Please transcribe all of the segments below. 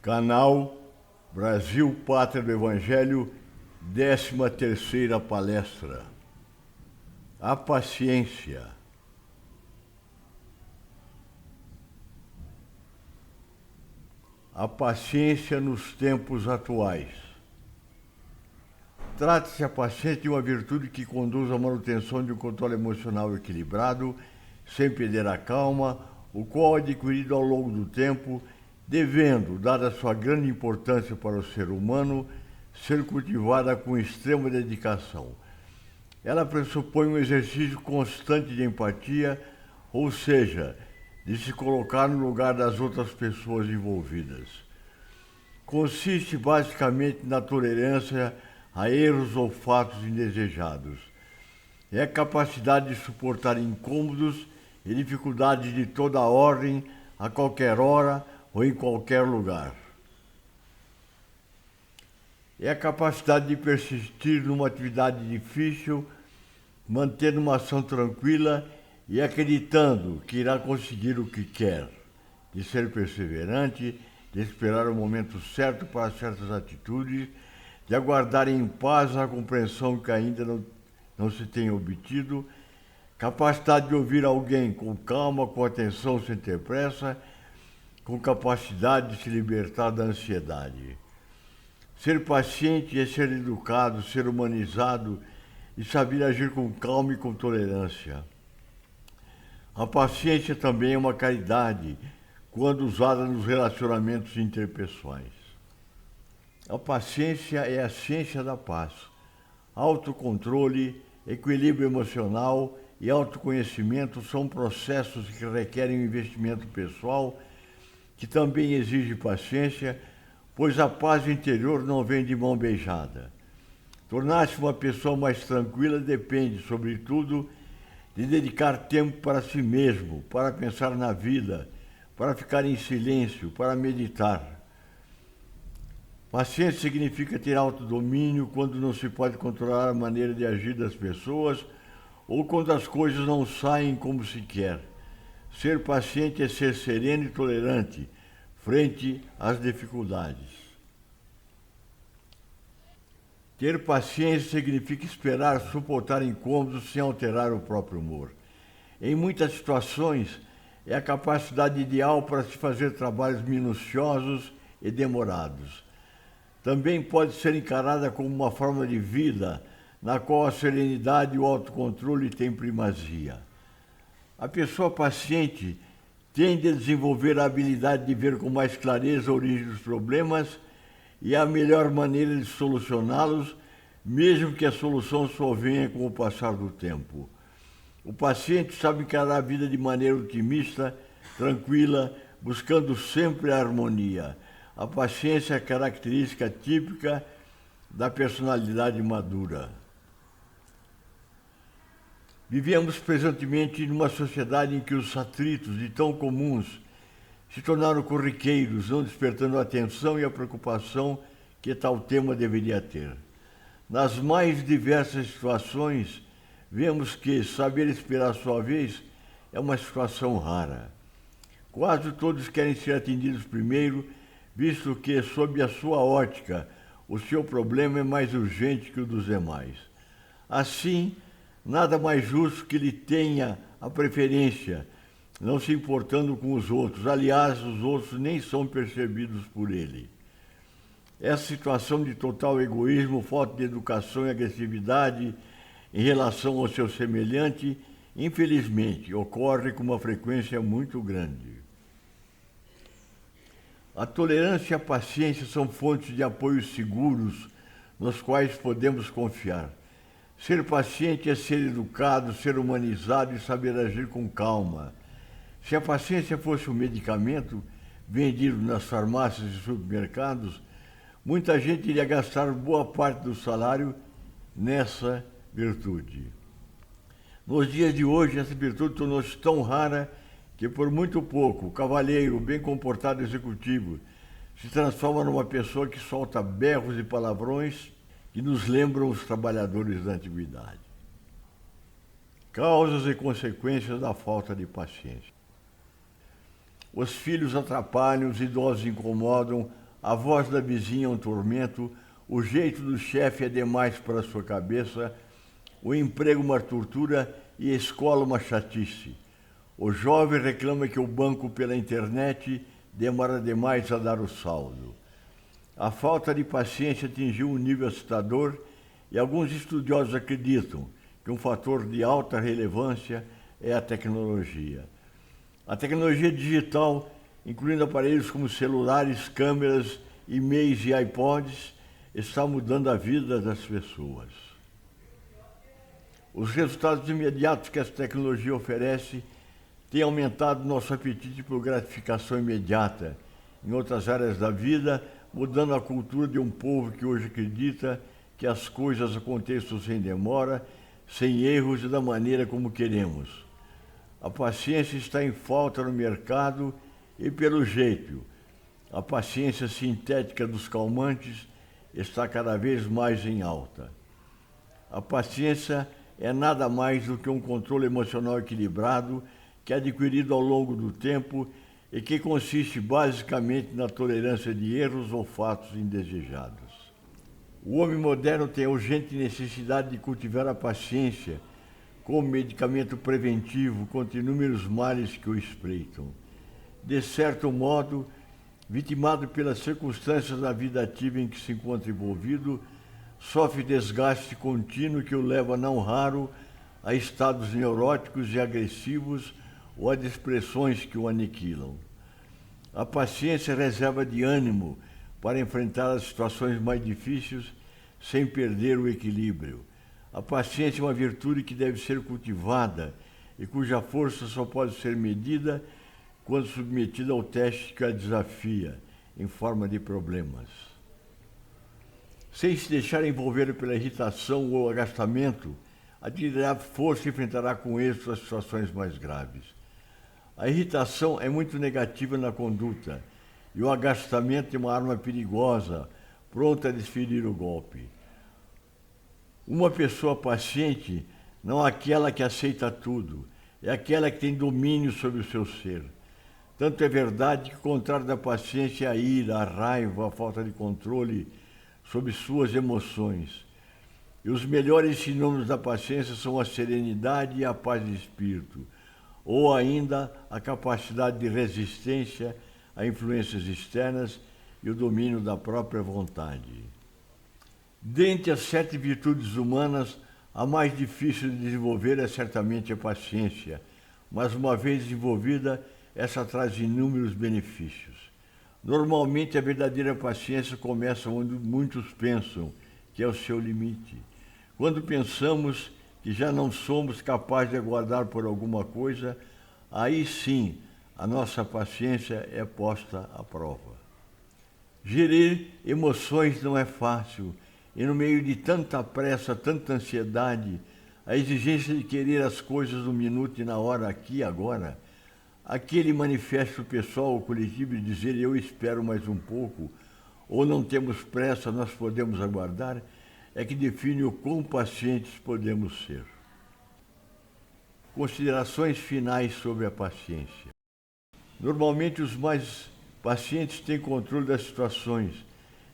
Canal Brasil Pátria do Evangelho, 13ª palestra. A paciência. A paciência nos tempos atuais. Trata-se a paciência de uma virtude que conduz à manutenção de um controle emocional equilibrado, sem perder a calma, o qual é adquirido ao longo do tempo, devendo, dada sua grande importância para o ser humano, ser cultivada com extrema dedicação. Ela pressupõe um exercício constante de empatia, ou seja, de se colocar no lugar das outras pessoas envolvidas. Consiste basicamente na tolerância a erros ou fatos indesejados. É a capacidade de suportar incômodos e dificuldades de toda ordem, a qualquer hora ou em qualquer lugar. É a capacidade de persistir numa atividade difícil, mantendo uma ação tranquila e acreditando que irá conseguir o que quer, de ser perseverante, de esperar o momento certo para certas atitudes, de aguardar em paz a compreensão que ainda não se tem obtido, capacidade de ouvir alguém com calma, com atenção, sem ter pressa, com capacidade de se libertar da ansiedade. Ser paciente é ser educado, ser humanizado e saber agir com calma e com tolerância. A paciência também é uma caridade, quando usada nos relacionamentos interpessoais. A paciência é a ciência da paz. Autocontrole, equilíbrio emocional e autoconhecimento são processos que requerem um investimento pessoal, que também exige paciência, pois a paz interior não vem de mão beijada. Tornar-se uma pessoa mais tranquila depende, sobretudo, de dedicar tempo para si mesmo, para pensar na vida, para ficar em silêncio, para meditar. Paciência significa ter autodomínio quando não se pode controlar a maneira de agir das pessoas ou quando as coisas não saem como se quer. Ser paciente é ser sereno e tolerante frente às dificuldades. Ter paciência significa esperar, suportar incômodos sem alterar o próprio humor. Em muitas situações, é a capacidade ideal para se fazer trabalhos minuciosos e demorados. Também pode ser encarada como uma forma de vida, na qual a serenidade e o autocontrole têm primazia. A pessoa paciente tende a desenvolver a habilidade de ver com mais clareza a origem dos problemas e a melhor maneira de solucioná-los, mesmo que a solução só venha com o passar do tempo. O paciente sabe encarar a vida de maneira otimista, tranquila, buscando sempre a harmonia. A paciência é a característica típica da personalidade madura. Vivemos presentemente numa sociedade em que os atritos, de tão comuns, se tornaram corriqueiros, não despertando a atenção e a preocupação que tal tema deveria ter. Nas mais diversas situações, vemos que saber esperar a sua vez é uma situação rara. Quase todos querem ser atendidos primeiro, visto que, sob a sua ótica, o seu problema é mais urgente que o dos demais. Assim, nada mais justo que ele tenha a preferência, não se importando com os outros. Aliás, os outros nem são percebidos por ele. Essa situação de total egoísmo, falta de educação e agressividade em relação ao seu semelhante, infelizmente, ocorre com uma frequência muito grande. A tolerância e a paciência são fontes de apoio seguros nos quais podemos confiar. Ser paciente é ser educado, ser humanizado e saber agir com calma. Se a paciência fosse um medicamento vendido nas farmácias e supermercados, muita gente iria gastar boa parte do salário nessa virtude. Nos dias de hoje, essa virtude tornou-se tão rara que, por muito pouco, o cavalheiro, bem comportado executivo, se transforma numa pessoa que solta berros e palavrões que nos lembram os trabalhadores da antiguidade. Causas e consequências da falta de paciência. Os filhos atrapalham, os idosos incomodam, a voz da vizinha é um tormento, o jeito do chefe é demais para a sua cabeça, o emprego uma tortura e a escola uma chatice. O jovem reclama que o banco pela internet demora demais a dar o saldo. A falta de paciência atingiu um nível assustador e alguns estudiosos acreditam que um fator de alta relevância é a tecnologia. A tecnologia digital, incluindo aparelhos como celulares, câmeras, e-mails e iPods, está mudando a vida das pessoas. Os resultados imediatos que essa tecnologia oferece têm aumentado nosso apetite por gratificação imediata em outras áreas da vida, mudando a cultura de um povo que hoje acredita que as coisas aconteçam sem demora, sem erros e da maneira como queremos. A paciência está em falta no mercado e, pelo jeito, a paciência sintética dos calmantes está cada vez mais em alta. A paciência é nada mais do que um controle emocional equilibrado que é adquirido ao longo do tempo e que consiste basicamente na tolerância de erros ou fatos indesejados. O homem moderno tem a urgente necessidade de cultivar a paciência como medicamento preventivo contra inúmeros males que o espreitam. De certo modo, vitimado pelas circunstâncias da vida ativa em que se encontra envolvido, sofre desgaste contínuo que o leva não raro a estados neuróticos e agressivos ou a depressões que o aniquilam. A paciência reserva de ânimo para enfrentar as situações mais difíceis sem perder o equilíbrio. A paciência é uma virtude que deve ser cultivada e cuja força só pode ser medida quando submetida ao teste que a desafia, em forma de problemas. Sem se deixar envolver pela irritação ou agastamento, adquirirá força e enfrentará com êxito as situações mais graves. A irritação é muito negativa na conduta e o agastamento é uma arma perigosa, pronta a desferir o golpe. Uma pessoa paciente não é aquela que aceita tudo, é aquela que tem domínio sobre o seu ser. Tanto é verdade que o contrário da paciência é a ira, a raiva, a falta de controle sobre suas emoções. E os melhores sinônimos da paciência são a serenidade e a paz de espírito, ou ainda a capacidade de resistência a influências externas e o domínio da própria vontade. Dentre as 7 virtudes humanas, a mais difícil de desenvolver é certamente a paciência, mas uma vez desenvolvida, essa traz inúmeros benefícios. Normalmente, a verdadeira paciência começa onde muitos pensam, que é o seu limite. Quando pensamos que já não somos capazes de aguardar por alguma coisa, aí sim a nossa paciência é posta à prova. Gerir emoções não é fácil, e no meio de tanta pressa, tanta ansiedade, a exigência de querer as coisas no minuto e na hora, aqui e agora, aquele manifesto pessoal ou coletivo de dizer eu espero mais um pouco, ou não temos pressa, nós podemos aguardar, é que define o quão pacientes podemos ser. Considerações finais sobre a paciência. Normalmente os mais pacientes têm controle das situações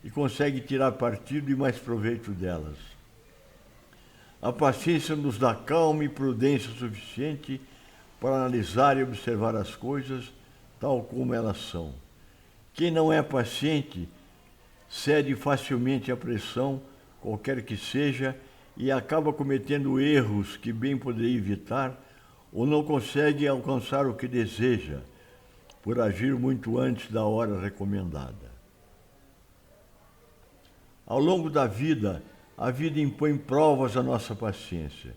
e conseguem tirar partido e mais proveito delas. A paciência nos dá calma e prudência suficiente para analisar e observar as coisas tal como elas são. Quem não é paciente cede facilmente à pressão, qualquer que seja, e acaba cometendo erros que bem poderia evitar ou não consegue alcançar o que deseja, por agir muito antes da hora recomendada. Ao longo da vida, a vida impõe provas à nossa paciência.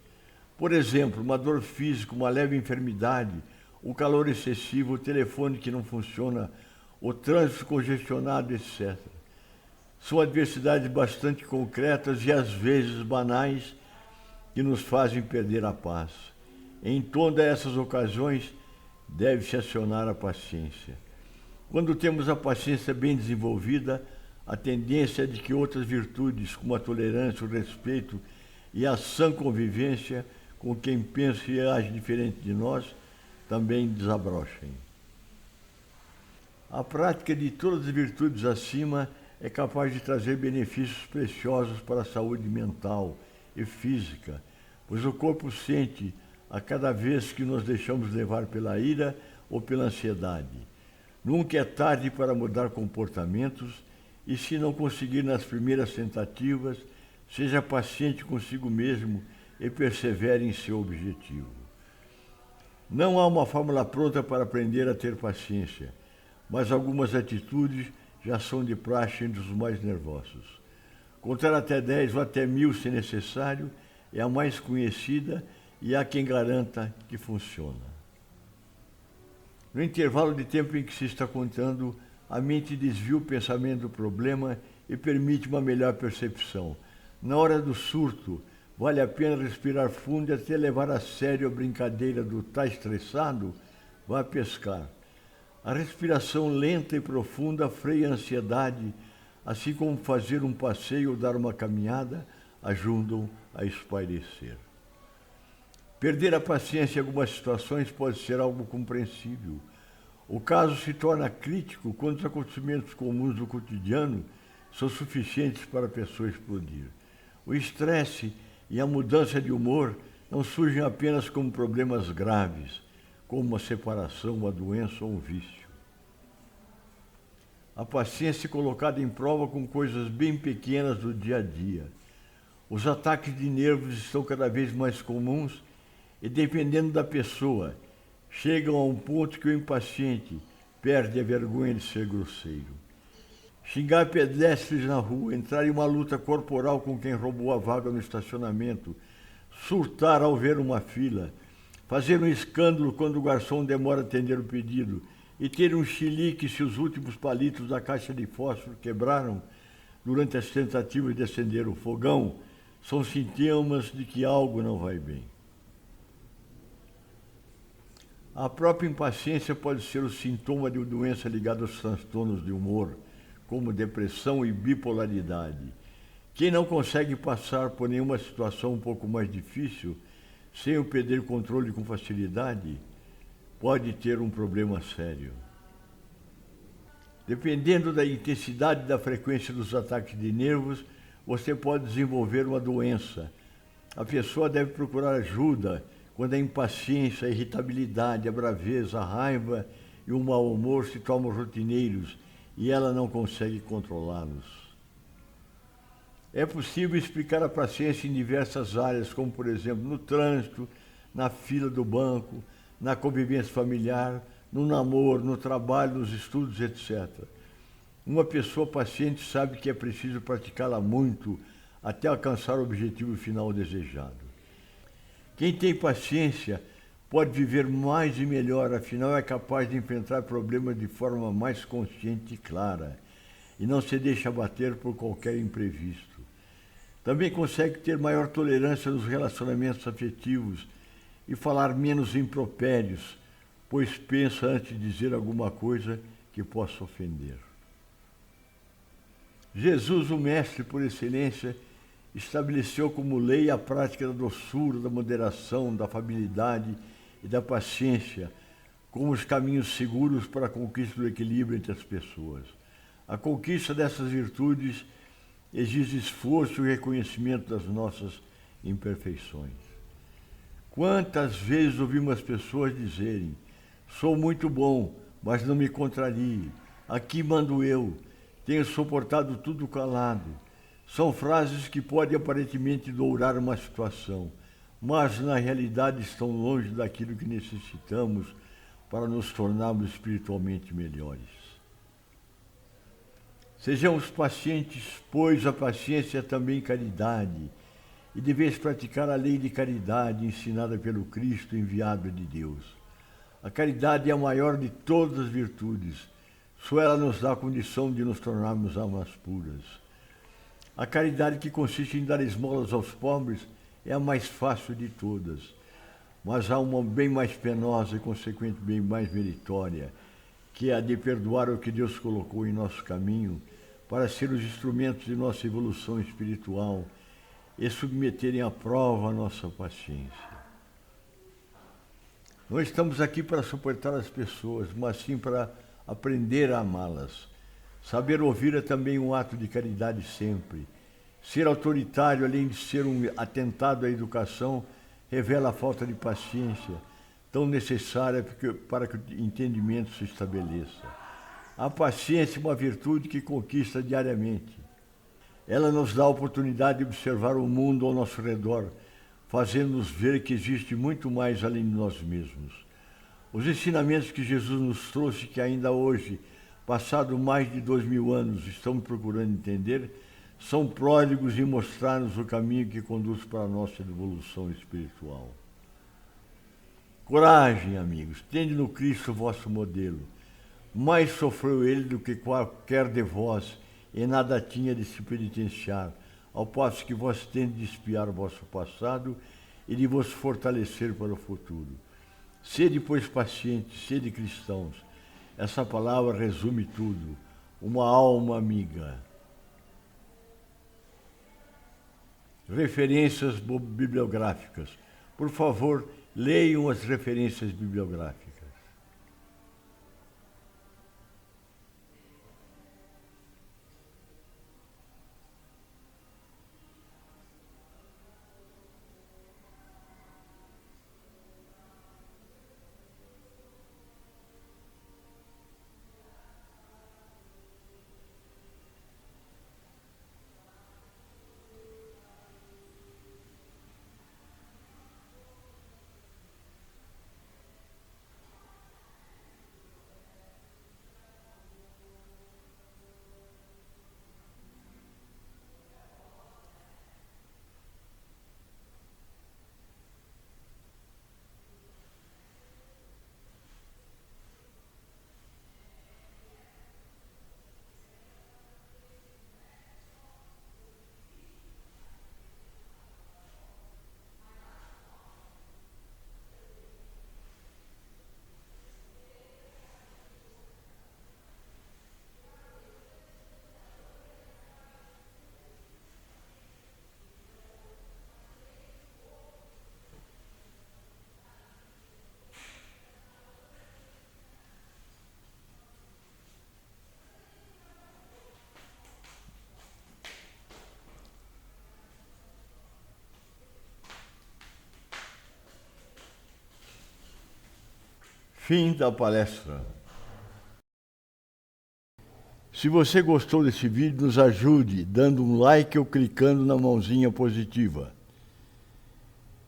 Por exemplo, uma dor física, uma leve enfermidade, o calor excessivo, o telefone que não funciona, o trânsito congestionado, etc. São adversidades bastante concretas e às vezes banais que nos fazem perder a paz. Em todas essas ocasiões, deve-se acionar a paciência. Quando temos a paciência bem desenvolvida, a tendência é de que outras virtudes, como a tolerância, o respeito e a sã convivência com quem pensa e age diferente de nós, também desabrochem. A prática de todas as virtudes acima é capaz de trazer benefícios preciosos para a saúde mental e física, pois o corpo sente a cada vez que nos deixamos levar pela ira ou pela ansiedade. Nunca é tarde para mudar comportamentos e, se não conseguir nas primeiras tentativas, seja paciente consigo mesmo e persevere em seu objetivo. Não há uma fórmula pronta para aprender a ter paciência, mas algumas atitudes já são de praxe entre os mais nervosos. Contar até 10 ou até 1000, se necessário, é a mais conhecida e há quem garanta que funciona. No intervalo de tempo em que se está contando, a mente desvia o pensamento do problema e permite uma melhor percepção. Na hora do surto, vale a pena respirar fundo e até levar a sério a brincadeira do "tá estressado? Vá pescar". A respiração lenta e profunda freia a ansiedade, assim como fazer um passeio ou dar uma caminhada ajudam a espairecer. Perder a paciência em algumas situações pode ser algo compreensível. O caso se torna crítico quando os acontecimentos comuns do cotidiano são suficientes para a pessoa explodir. O estresse e a mudança de humor não surgem apenas como problemas graves, como uma separação, uma doença ou um vício. A paciência é colocada em prova com coisas bem pequenas do dia a dia. Os ataques de nervos estão cada vez mais comuns e, dependendo da pessoa, chegam a um ponto que o impaciente perde a vergonha de ser grosseiro. Xingar pedestres na rua, entrar em uma luta corporal com quem roubou a vaga no estacionamento, surtar ao ver uma fila, fazer um escândalo quando o garçom demora a atender o pedido e ter um chilique se os últimos palitos da caixa de fósforo quebraram durante as tentativas de acender o fogão, são sintomas de que algo não vai bem. A própria impaciência pode ser o sintoma de uma doença ligada aos transtornos de humor, como depressão e bipolaridade. Quem não consegue passar por nenhuma situação um pouco mais difícil, sem o perder controle com facilidade, pode ter um problema sério. Dependendo da intensidade e da frequência dos ataques de nervos, você pode desenvolver uma doença. A pessoa deve procurar ajuda quando a impaciência, a irritabilidade, a braveza, a raiva e o mau humor se tornam rotineiros e ela não consegue controlá-los. É possível explicar a paciência em diversas áreas, como, por exemplo, no trânsito, na fila do banco, na convivência familiar, no namoro, no trabalho, nos estudos, etc. Uma pessoa paciente sabe que é preciso praticá-la muito até alcançar o objetivo final desejado. Quem tem paciência pode viver mais e melhor, afinal é capaz de enfrentar problemas de forma mais consciente e clara e não se deixa abater por qualquer imprevisto. Também consegue ter maior tolerância nos relacionamentos afetivos e falar menos impropérios, pois pensa antes de dizer alguma coisa que possa ofender. Jesus, o Mestre por excelência, estabeleceu como lei a prática da doçura, da moderação, da afabilidade e da paciência como os caminhos seguros para a conquista do equilíbrio entre as pessoas. A conquista dessas virtudes exige esforço e reconhecimento das nossas imperfeições. Quantas vezes ouvimos as pessoas dizerem: "Sou muito bom, mas não me contrarie. Aqui mando eu. Tenho suportado tudo calado." São frases que podem aparentemente dourar uma situação, mas na realidade estão longe daquilo que necessitamos para nos tornarmos espiritualmente melhores. Sejamos pacientes, pois a paciência é também caridade, e deveis praticar a lei de caridade ensinada pelo Cristo enviado de Deus. A caridade é a maior de todas as virtudes, só ela nos dá a condição de nos tornarmos almas puras. A caridade, que consiste em dar esmolas aos pobres, é a mais fácil de todas, mas há uma bem mais penosa e, consequentemente, bem mais meritória, que é a de perdoar o que Deus colocou em nosso caminho para ser os instrumentos de nossa evolução espiritual e submeterem à prova a nossa paciência. Não estamos aqui para suportar as pessoas, mas sim para aprender a amá-las. Saber ouvir é também um ato de caridade sempre. Ser autoritário, além de ser um atentado à educação, revela a falta de paciência, tão necessária para que o entendimento se estabeleça. A paciência é uma virtude que conquista diariamente. Ela nos dá a oportunidade de observar o mundo ao nosso redor, fazendo-nos ver que existe muito mais além de nós mesmos. Os ensinamentos que Jesus nos trouxe, que ainda hoje, passado mais de 2000 anos, estamos procurando entender, são pródigos em mostrar-nos o caminho que conduz para a nossa evolução espiritual. Coragem, amigos, tende no Cristo o vosso modelo. Mais sofreu ele do que qualquer de vós, e nada tinha de se penitenciar, ao passo que vós tendes de espiar o vosso passado e de vos fortalecer para o futuro. Sede, pois, pacientes, sede cristãos. Essa palavra resume tudo. Uma alma amiga. Referências bibliográficas. Por favor, leiam as referências bibliográficas. Fim da palestra. Se você gostou desse vídeo, nos ajude dando um like ou clicando na mãozinha positiva.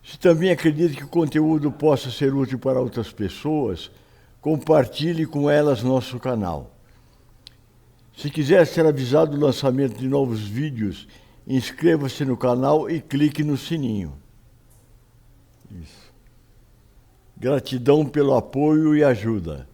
Se também acredita que o conteúdo possa ser útil para outras pessoas, compartilhe com elas nosso canal. Se quiser ser avisado do lançamento de novos vídeos, inscreva-se no canal e clique no sininho. Isso. Gratidão pelo apoio e ajuda.